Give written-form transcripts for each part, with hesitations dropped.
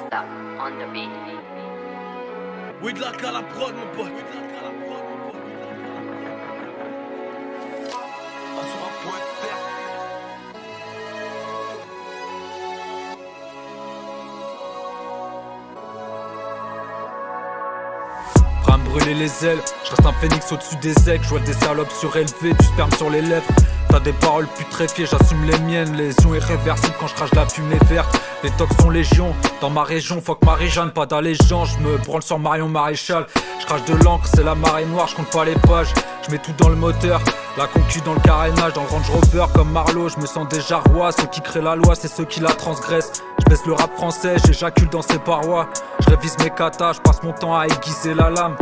Rasta on the beat. With la à la prod, mon pote. Prêt à me brûler les ailes, je reste un phénix au-dessus des aigles. Je vois des salopes surélevées, du sperme sur les lèvres. T'as des paroles putréfiées, j'assume les miennes. Lésions irréversibles quand je crache la fumée verte. Les tocs sont légion, dans ma région, fuck Marie-Jeanne, pas d'allégeance. Je me branle sur Marion Maréchal. Je crache de l'encre, c'est la marée noire, je compte pas les pages. Je mets tout dans le moteur, la concu dans le carénage. Dans le Range Rover comme Marlowe, je me sens déjà roi. Ceux qui créent la loi, c'est ceux qui la transgressent. Je baisse le rap français, j'éjacule dans ses parois. Je révise mes katas, je passe mon temps à aiguiser la lame.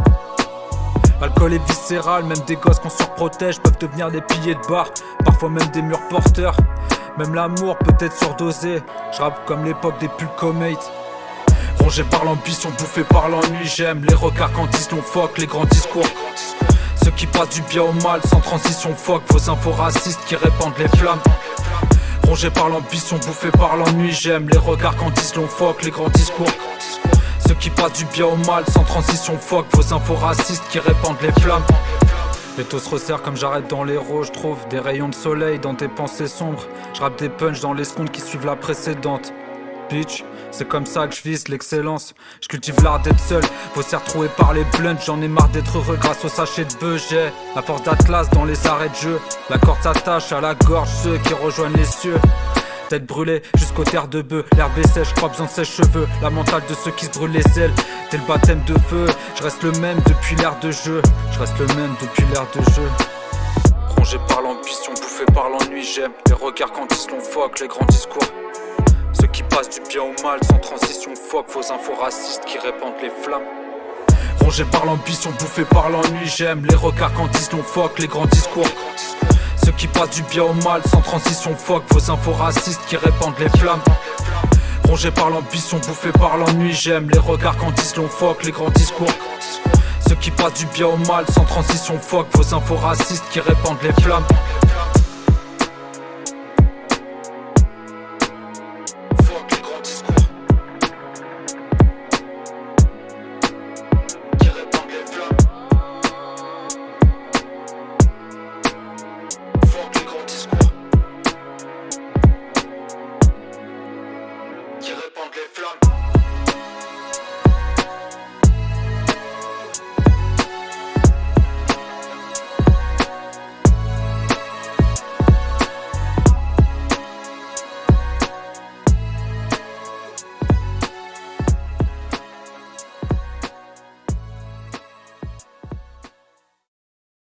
Alcool et viscéral, même des gosses qu'on surprotège peuvent devenir des piliers de bar, parfois même des murs porteurs. Même l'amour peut être surdosé, je rappe comme l'époque des pulcomates. Rongé par l'ambition, bouffé par l'ennui, j'aime les recards quand disent l'on fuck, les grands discours. Ceux qui passent du bien au mal, sans transition fuck, vos infos racistes qui répandent les flammes. Rongé par l'ambition, bouffé par l'ennui, j'aime les regards quand disent l'on fuck, les grands discours. Ceux qui passent du bien au mal, sans transition fuck, vos infos racistes qui répandent les flammes. Les taux se resserrent comme j'arrête dans l'héros, je trouve des rayons de soleil dans tes pensées sombres. Je rappe des punchs dans les secondes qui suivent la précédente. Bitch, c'est comme ça que je vise l'excellence. Je cultive l'art d'être seul, faut s'y retrouver par les blunts. J'en ai marre d'être heureux grâce au sachet de bœuf. J'ai la force d'Atlas dans les arrêts de jeu. La corde s'attache à la gorge, ceux qui rejoignent les cieux. Tête brûlée jusqu'aux terres de bœuf. L'herbe est sèche, pas besoin de sèche-cheveux. La mentale de ceux qui se brûlent les ailes. Dès le baptême de feu, je reste le même depuis l'ère de jeu. Je reste le même depuis l'ère de jeu. Rongé par l'ambition, bouffé par l'ennui, j'aime les regards quand disent l'on fuck, les grands discours. Ceux qui passent du bien au mal, sans transition fuck, vos infos racistes qui répandent les flammes. Rongé par l'ambition, bouffé par l'ennui, j'aime les regards quand disent l'on fuck, les grands discours. Ceux qui passent du bien au mal, sans transition fuck, vos infos racistes qui répandent les flammes. Rongé par l'ambition, bouffé par l'ennui, j'aime les regards quand disent l'on fuck, les grands discours. Ceux qui passent du bien au mal, sans transition fuck, vos infos racistes qui répandent les flammes.